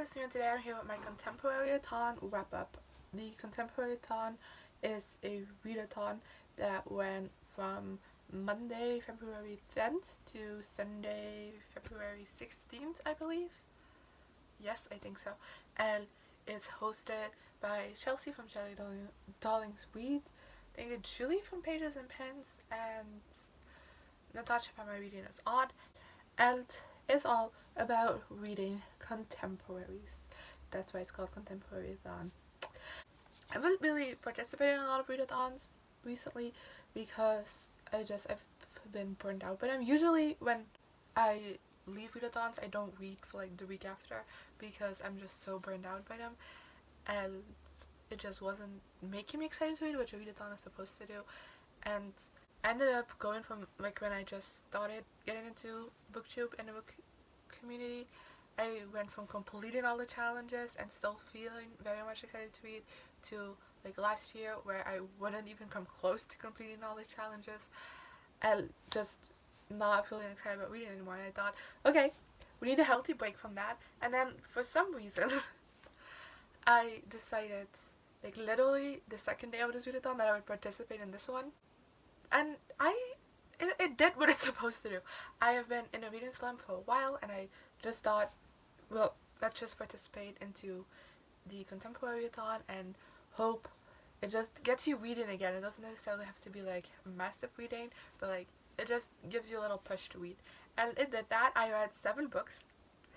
listening, and today I'm here with my Contemporaryathon wrap-up. The Contemporaryathon is a readathon that went from Monday, February 10th to Sunday, February 16th, I believe. Yes, I think so. And it's hosted by Chelsea from Shelley Darling's Read, I think it's Julie from Pages and Pens, and Natasha from My Reading is Odd. And it's all about reading contemporaries. That's why it's called Contemporaryathon. I haven't really participated in a lot of readathons recently because I've been burned out. But I'm usually, when I leave readathons, I don't read for like the week after because I'm just so burned out by them, and it just wasn't making me excited to read, which a readathon is supposed to do. And I ended up going from, like, when I just started getting into booktube and the book community, I went from completing all the challenges and still feeling very much excited to read to like last year where I wouldn't even come close to completing all the challenges and just not feeling excited about reading anymore. And I thought, okay, we need a healthy break from that. And then for some reason I decided, like literally the second day of this readathon, that I would participate in this one. And it did what it's supposed to do. I have been in a reading slump for a while, and I just thought, well, let's just participate into the Contemporaryathon and hope it just gets you reading again. It doesn't necessarily have to be like massive reading, but like it just gives you a little push to read. And it did that. I read 7 books,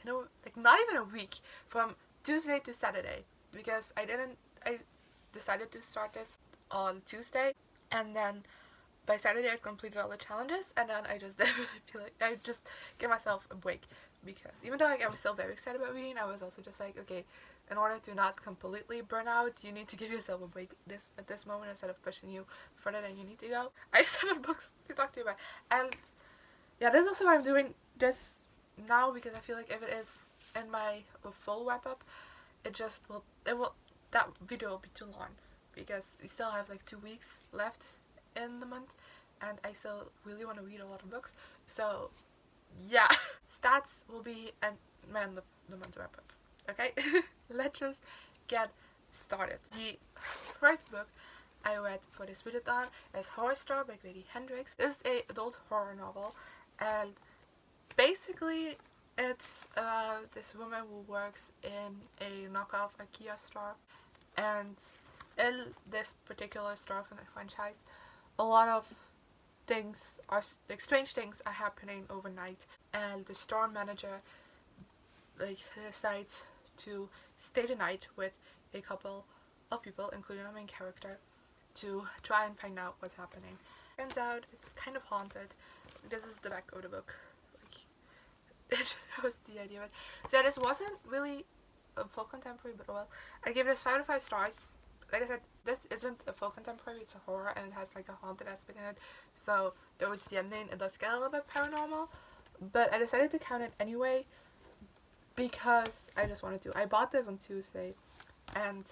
like not even a week, from Tuesday to Saturday, because I decided to start this on Tuesday, and then by Saturday I completed all the challenges, and then I just didn't really feel like, I just gave myself a break, because even though I was still very excited about reading, I was also just like, okay, in order to not completely burn out, you need to give yourself a break at this moment instead of pushing you further than you need to go. I have 7 books to talk to you about, and yeah, this is also why I'm doing this now, because I feel like if it is in my full wrap up, that video will be too long, because we still have like 2 weeks left in the month, and I still really want to read a lot of books. So yeah, stats will be and man the month wrap up. Okay, let's just get started. The first book I read for this readathon is Horrorstör by Grady Hendrix. This is an adult horror novel, and basically it's this woman who works in a knockoff IKEA store, and in this particular store from the franchise, a lot of things are, like, strange things are happening overnight, and the store manager like decides to stay the night with a couple of people, including our main character, to try and find out what's happening. Turns out it's kind of haunted. This is the back of the book. Like, it shows the idea of it. So this wasn't really a full contemporary, but well, I gave this 5 out of 5 stars. Like I said, this isn't a full contemporary, it's a horror, and it has like a haunted aspect in it, so towards the ending it does get a little bit paranormal, but I decided to count it anyway because I just wanted to. I bought this on Tuesday, and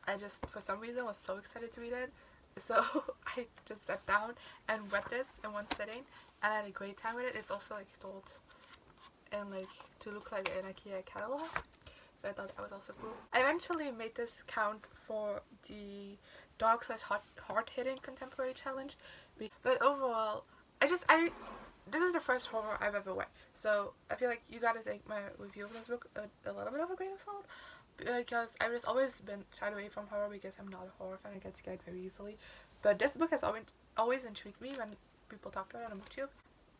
I just, for some reason, was so excited to read it, so I just sat down and read this in one sitting, and I had a great time with it. It's also like told in like to look like an IKEA catalog, so I thought that was also cool. I eventually made this count for the dark/hard-hitting contemporary challenge, but overall, this is the first horror I've ever read, so I feel like you gotta take my review of this book a little bit of a grain of salt, because I've just always been shied away from horror because I'm not a horror fan. I get scared very easily, but this book has always intrigued me when people talked about it on booktube,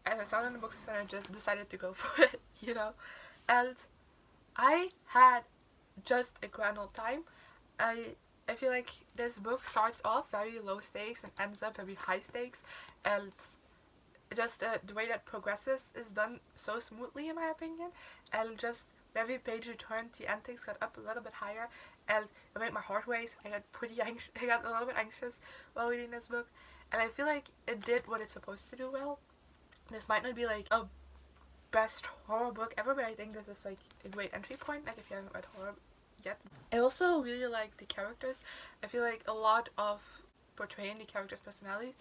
and I saw it in the books and I just decided to go for it, and I had just a grand old time. I feel like this book starts off very low stakes and ends up very high stakes, and just the way that progresses is done so smoothly, in my opinion, and just every page you turn, the antics got up a little bit higher, and it made my heart race. I got a little bit anxious while reading this book, and I feel like it did what it's supposed to do well. This might not be like a best horror book ever, but I think this is like a great entry point, like if you haven't read horror yet. I also really like the characters. I feel like a lot of portraying the characters' personality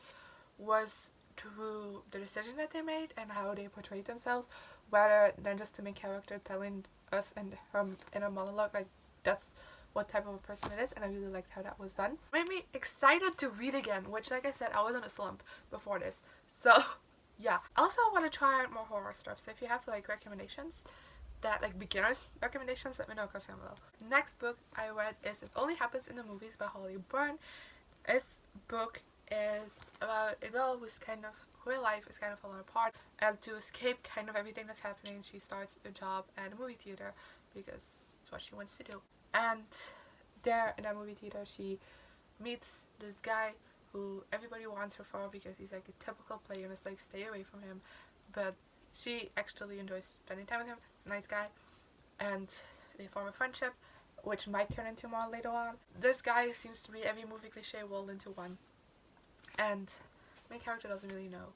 was through the decision that they made and how they portrayed themselves, rather than just the main character telling us and her inner monologue, like that's what type of a person it is, and I really liked how that was done. It made me excited to read again, which, like I said, I was in a slump before this. So yeah. Also, I want to try out more horror stuff. So if you have like recommendations, that like beginners recommendations, let me know because I'm below. Next book I read is It Only Happens in the Movies by Holly Bourne. This book is about a girl who's kind of, her life is kind of falling apart, and to escape kind of everything that's happening, she starts a job at a movie theater because it's what she wants to do. And there in that movie theater she meets this guy who everybody wants her for because he's like a typical player and it's like stay away from him, but she actually enjoys spending time with him. He's a nice guy, and they form a friendship which might turn into more later on. This guy seems to be every movie cliche rolled into one, and the main character doesn't really know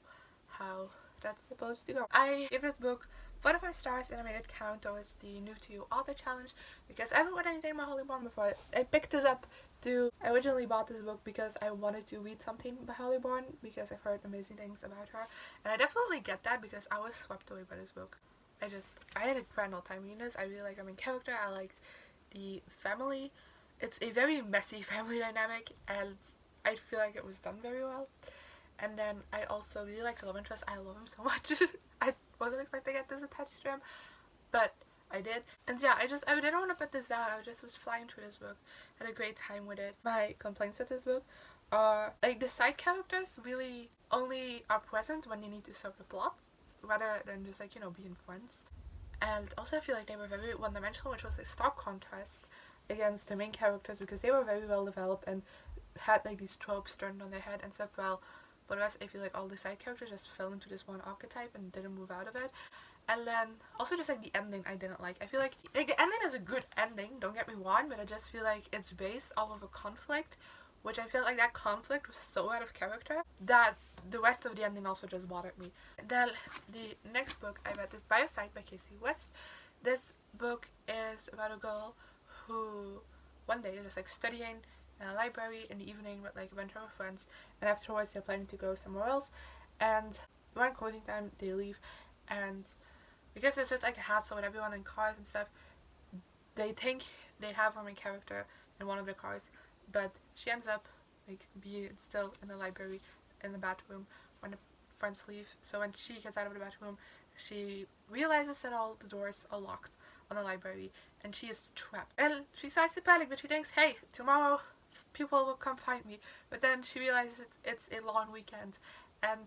how that's supposed to go. I give this book 4 out of 5 stars, and I made it count towards the New to You Author Challenge because I haven't read anything by Holly Bourne before. I picked this up I originally bought this book because I wanted to read something by Holly Bourne because I've heard amazing things about her, and I definitely get that because I was swept away by this book. I had a grand old time reading this. I really like her main character. I liked the family. It's a very messy family dynamic, and I feel like it was done very well. And then I also really like the love interest. I love him so much. I wasn't expecting to get this attached to him, but I did. And yeah, I didn't want to put this down. I just was flying through this book. Had a great time with it. My complaints with this book are like the side characters really only are present when they need to serve the plot, rather than just like, you know, being friends. And also I feel like they were very one-dimensional, which was a stark contrast against the main characters because they were very well developed and had like these tropes turned on their head and stuff. Well, but the rest, I feel like all the side characters just fell into this one archetype and didn't move out of it. And then also just like the ending I didn't like. I feel like the ending is a good ending, don't get me wrong, but I just feel like it's based off of a conflict, which I feel like that conflict was so out of character that the rest of the ending also just bothered me. Then the next book I read is Biocide by Kasie West. This book is about a girl who one day is just like studying in a library in the evening with like a bunch of her friends, and afterwards they're planning to go somewhere else, and around closing time they leave, and because there's just like a hassle with everyone in cars and stuff, they think they have her main character in one of the cars, but she ends up like being still in the library in the bathroom when the friends leave. So when she gets out of the bathroom, she realizes that all the doors are locked on the library and she is trapped. And she starts to panic, but she thinks, hey, tomorrow people will come find me. But then she realizes it's a long weekend and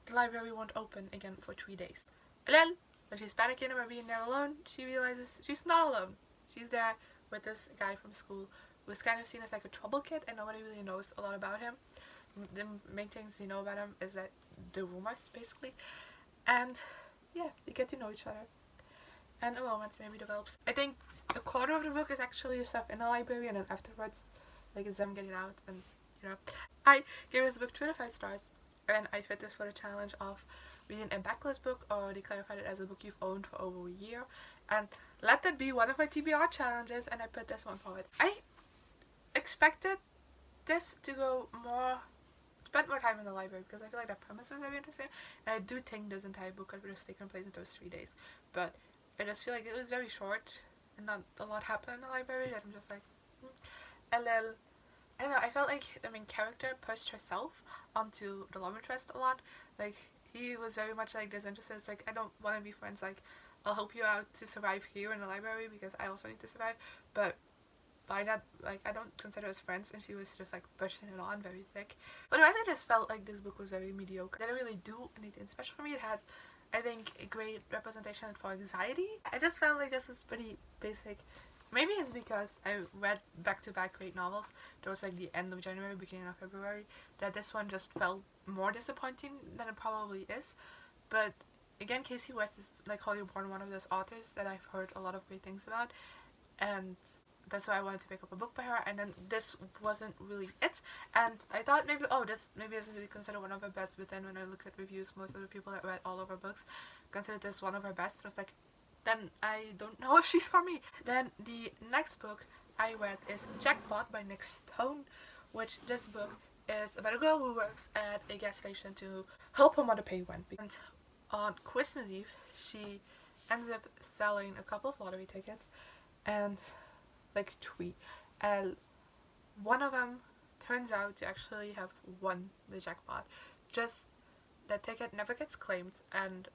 the library won't open again for 3 days. And then when she's panicking about being there alone, she realizes she's not alone. She's there with this guy from school who's kind of seen as like a trouble kid and nobody really knows a lot about him. The main things you know about him is that the rumors basically, and yeah, they get to know each other and a romance maybe develops. I think a quarter of the book is actually the stuff in the library, and then afterwards like it's them getting out. And you know, I gave this book 2 out of 5 stars, and I fit this for the challenge of reading a backlist book, or they clarified it as a book you've owned for over a year, and let that be one of my TBR challenges, and I put this one forward. I expected this to go spend more time in the library because I feel like that premise was very interesting, and I do think this entire book could have just taken place in those 3 days, but I just feel like it was very short and not a lot happened in the library that I'm just like And then I don't know, I felt like the main character pushed herself onto the love interest a lot. Like he was very much like disinterested. It's like, I don't want to be friends, like I'll help you out to survive here in the library because I also need to survive, but by that, like, I don't consider us friends, and she was just like pushing it on very thick. But otherwise, I just felt like this book was very mediocre. It didn't really do anything special for me. It had, I think, a great representation for anxiety. I just felt like this was pretty basic. Maybe it's because I read back-to-back great novels towards like the end of January, beginning of February, that this one just felt more disappointing than it probably is. But again, Kasie West is, like Holly Bourne, one of those authors that I've heard a lot of great things about, and that's why I wanted to pick up a book by her. And then this wasn't really it, and I thought maybe, oh, this maybe isn't really considered one of her best, but then when I looked at reviews, most of the people that read all of her books considered this one of her best. I was like, then I don't know if she's for me. Then the next book I read is Jackpot by Nic Stone, which this book is about a girl who works at a gas station to help her mother pay rent. And on Christmas Eve, she ends up selling a couple of lottery tickets, and like 3, and one of them turns out to actually have won the jackpot. Just that ticket never gets claimed, and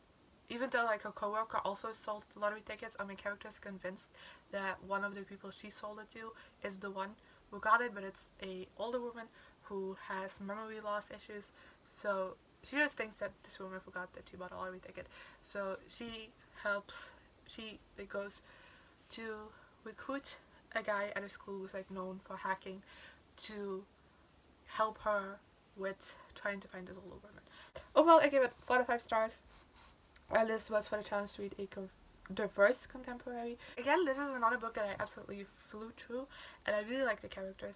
even though like her coworker also sold lottery tickets, our main character is convinced that one of the people she sold it to is the one who got it, but it's a older woman who has memory loss issues, so she just thinks that this woman forgot that she bought a lottery ticket. So she goes to recruit a guy at a school who's like known for hacking to help her with trying to find this older woman. Overall, I gave it 4 out of 5 stars. And this was for the challenge to read a diverse contemporary. Again, this is another book that I absolutely flew through, and I really like the characters.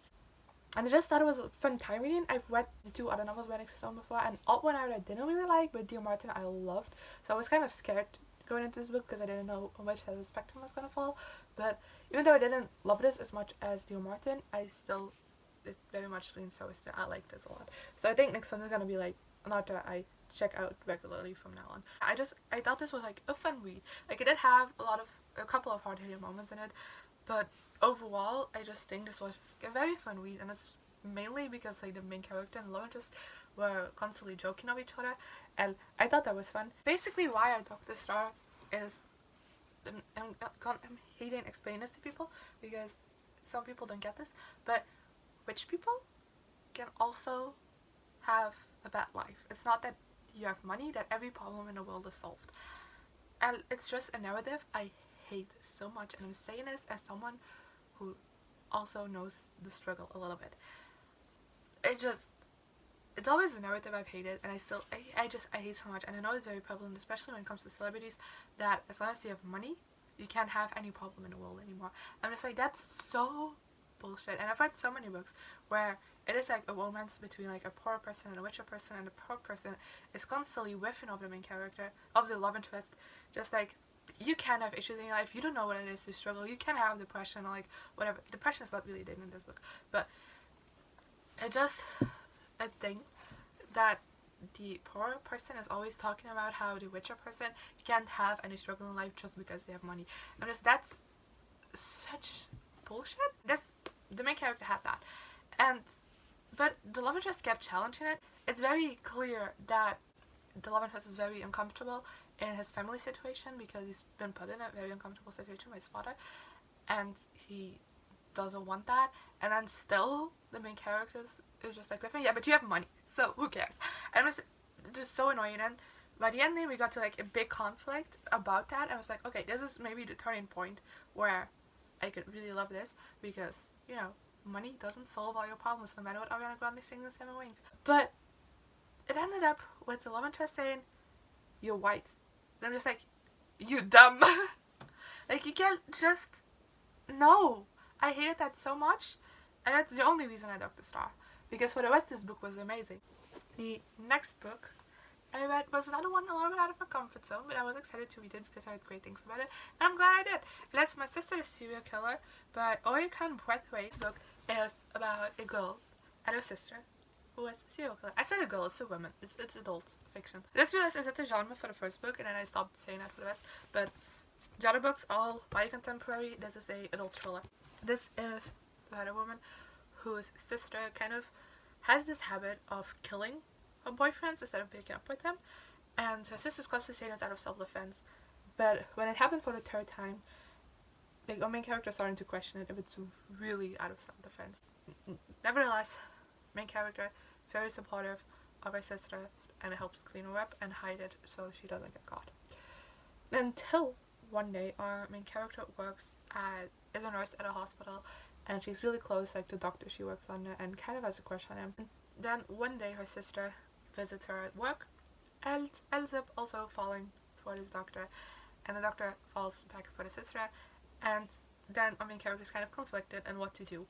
And I just thought it was a fun time reading. I've read the 2 other novels by Nic Stone before, and Odd One Out I didn't really like, but Dear Martin I loved. So I was kind of scared going into this book because I didn't know on which side of the spectrum was gonna fall. But even though I didn't love this as much as Dear Martin, it very much leans towards that I like this a lot. So I think Nic Stone is gonna be like an author I check out regularly from now on. I thought this was like a fun read. Like, it did have a couple of hard-hitting moments in it, but overall I just think this was just like a very fun read, and it's mainly because like the main character and love interest were constantly joking of each other, and I thought that was fun. Basically why I took this star is I'm hating explaining this to people because some people don't get this, but rich people can also have a bad life. It's not that you have money that every problem in the world is solved, and it's just a narrative I hate so much, and I'm saying this as someone who also knows the struggle a little bit. It's always a narrative I've hated, and I hate so much, and I know it's very prevalent, especially when it comes to celebrities, that as long as you have money, you can't have any problem in the world anymore. I'm just like, that's so bullshit. And I've read so many books where it is like a romance between like a poor person and a richer person, and the poor person is constantly whiffing of the main character, of the love interest. Just like, you can have issues in your life, you don't know what it is to struggle, you can have depression or like whatever. Depression is not really a thing in this book, but it's just a thing that the poor person is always talking about how the richer person can't have any struggle in life just because they have money. And that's such bullshit. The main character had that, but the love interest kept challenging it. It's very clear that the love interest is very uncomfortable in his family situation because he's been put in a very uncomfortable situation by his father, and he doesn't want that. And then still the main character is just like, yeah, but you have money, so who cares? And it was just so annoying. And by the ending we got to like a big conflict about that, and I was like, okay, this is maybe the turning point where I could really love this, because, you know, money doesn't solve all your problems, no matter what Ariana Grande sings in 7 Wings. But it ended up with the love interest saying, you're white. And I'm just like, you dumb. Like, you can't just, no. I hated that so much, and that's the only reason I dug the star, because for the rest this book was amazing. The next book I read was another one a little bit out of my comfort zone, but I was excited to read it because I heard great things about it, and I'm glad I did. That's My Sister the Serial Killer by Oyinkan Braithwaite. This book is about a girl and her sister who was a serial killer. I said a girl, it's a woman. It's adult fiction. I just realized I said the genre for the first book, and then I stopped saying that for the rest. But the other books all by contemporary. This is a adult thriller. This is about a woman whose sister kind of has this habit of killing her boyfriends instead of breaking up with them, and her sister's constantly saying it's out of self-defense. But when it happened for the 3rd time, like, our main character is starting to question it if it's really out of self-defense. Nevertheless, main character very supportive of her sister, and it helps clean her up and hide it so she doesn't get caught. Until one day, our main character is a nurse at a hospital, and she's really close, like, the doctor she works under, and kind of has a crush on him. And then one day her sister visits her at work and ends up also falling for this doctor, and the doctor falls back for the sister, and then our main character is kind of conflicted on what to do,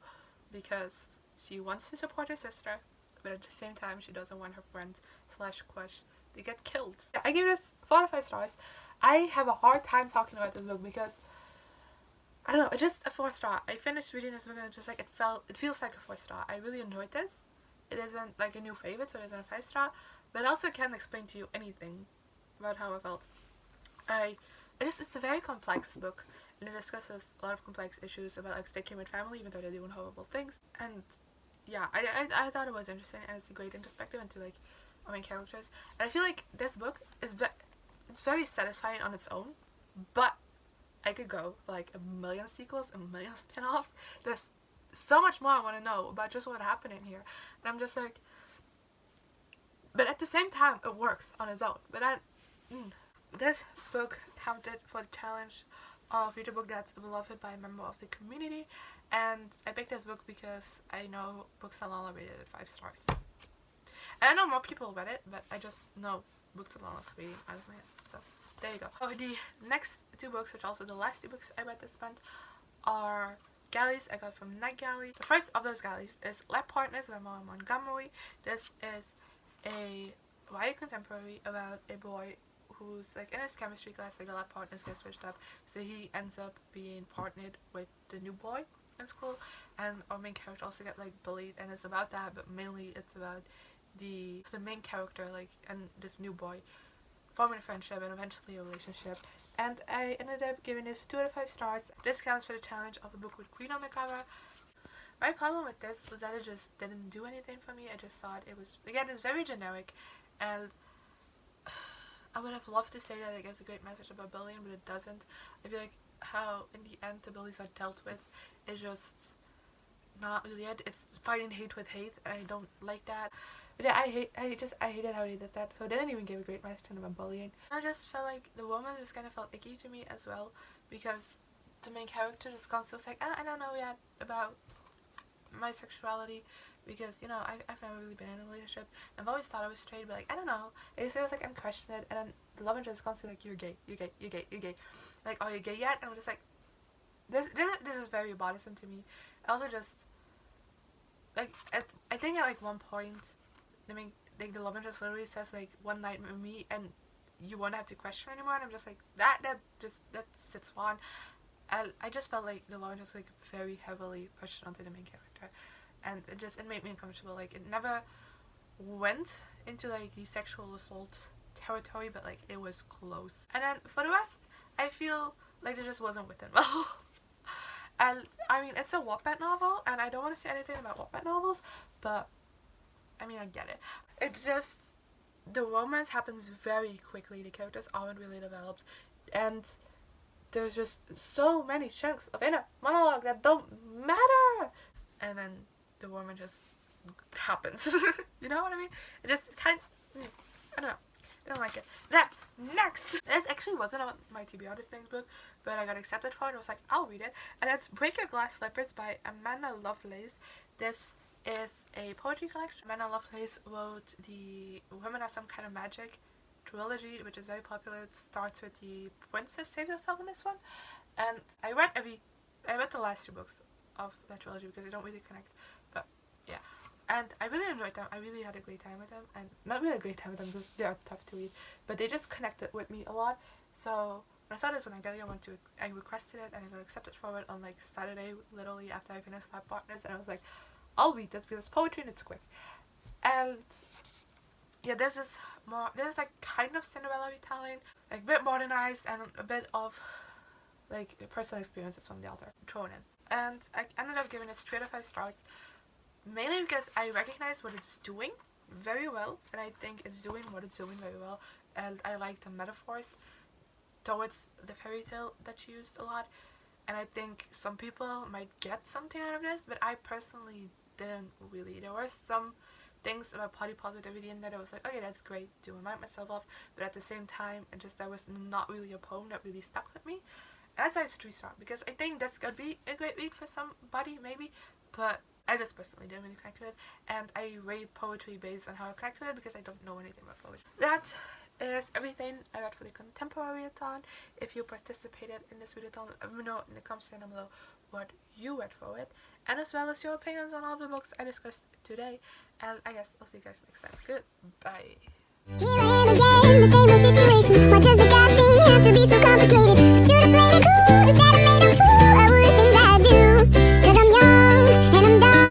because she wants to support her sister, but at the same time she doesn't want her friends / crush to get killed. I give this 4 out of 5 stars. I have a hard time talking about this book because, I don't know, it's just a 4 star. I finished reading this book and it's just like, it feels like a 4 star. I really enjoyed this. It isn't like a new favorite, so it isn't a 5 star, but I also can't explain to you anything about how I felt. I it's a very complex book, and it discusses a lot of complex issues about like sticking with family even though they're doing horrible things. And yeah, I thought it was interesting, and it's a great introspective into like our main characters. And I feel like this book is it's very satisfying on its own, but I could go for like a million sequels, a million spin-offs. There's so much more I want to know about just what happened in here, and I'm just like, but at the same time it works on its own. But this book counted for the challenge of read a book that's beloved by a member of the community, and I picked this book because I know Books Alala rated it 5 stars. And I know more people read it, but I just know Books Alala's rating honestly. So there you go. Oh, the next 2 books, which are also the last 2 books I read this month, are galleys I got from Night Gallery. The first of those galleys is Lab Partners by Mora Montgomery. This is a YA contemporary about a boy who's like in his chemistry class, like the lab partners get switched up, so he ends up being partnered with the new boy in school, and our main character also get like bullied, and it's about that, but mainly it's about the main character like and this new boy forming a friendship and eventually a relationship. And I ended up giving this 2 out of 5 stars. This counts for the challenge of the book with Queen on the cover. My problem with this was that it just didn't do anything for me. I just thought it was, again, it's very generic, and I would have loved to say that it gives a great message about bullying, but it doesn't. I feel like how in the end the bullies are dealt with is just not really it. It's fighting hate with hate, and I don't like that. But yeah, I hated how they did that. So it didn't even give a great message about bullying. I just felt like the woman just kind of felt icky to me as well, because the main character just constantly was like, I don't know yet about my sexuality, because you know I've never really been in a relationship. I've always thought I was straight, but like I don't know. It was like I'm questioning it, and then the love interest is constantly like, you're gay, like, are you gay yet? And I'm just like, this is very bothersome to me. I also just like I think at like one point, I mean, like the love interest literally says like, one night with me and you won't have to question anymore, and I'm just like, that sits on. I just felt like the love interest like very heavily pushed onto the main character, and it made me uncomfortable. Like it never went into like the sexual assault territory, but like it was close. And then for the rest, I feel like it just wasn't written well. And I mean, it's a Wattpad novel, and I don't want to say anything about Wattpad novels, but I mean, I get it. It's just the romance happens very quickly. The characters aren't really developed, and there's just so many chunks of inner monologue that don't matter, and then the romance just happens. You know what I mean? It just kind of, I don't know. I don't like it. Then, next! This actually wasn't on my TBR this things book, but I got accepted for it. I was like, I'll read it. And it's Break Your Glass Slippers by Amanda Lovelace. This is a poetry collection. Amanda Lovelace wrote the Women Are Some Kind of Magic trilogy, which is very popular. It starts with the princess saves herself in this one. And I read the last 2 books of that trilogy because they don't really connect. But yeah. And I really enjoyed them. I really had a great time with them. And not really a great time with them because they are tough to read. But they just connected with me a lot. So when I saw this on Gallery, I requested it and I got accepted for it on like Saturday, literally after I finished Lab Partners. And I was like, I'll read this because it's poetry and it's quick. And yeah, this is like kind of Cinderella retelling, like a bit modernized and a bit of like personal experiences from the author thrown in. And I ended up giving it 3 out of 5 stars, mainly because I recognize what it's doing very well, and I think it's doing what it's doing very well, and I like the metaphors towards the fairy tale that she used a lot, and I think some people might get something out of this, but I personally didn't really. There were some things about body positivity in that I was like, okay, that's great to remind myself of, but at the same time, that was not really a poem that really stuck with me. And that's why it's a 3-star, because I think this could be a great read for somebody, maybe, but I just personally didn't really connect with it, and I rate poetry based on how I connect with it because I don't know anything about poetry. That is everything I got for the Contemporaryathon. If you participated in this readathon, let me know in the comments down below what you read for it, and as well as your opinions on all the books I discussed today. And I guess I'll see you guys next time. Goodbye. Here I am again, the same old situation. What does the God thing have to be so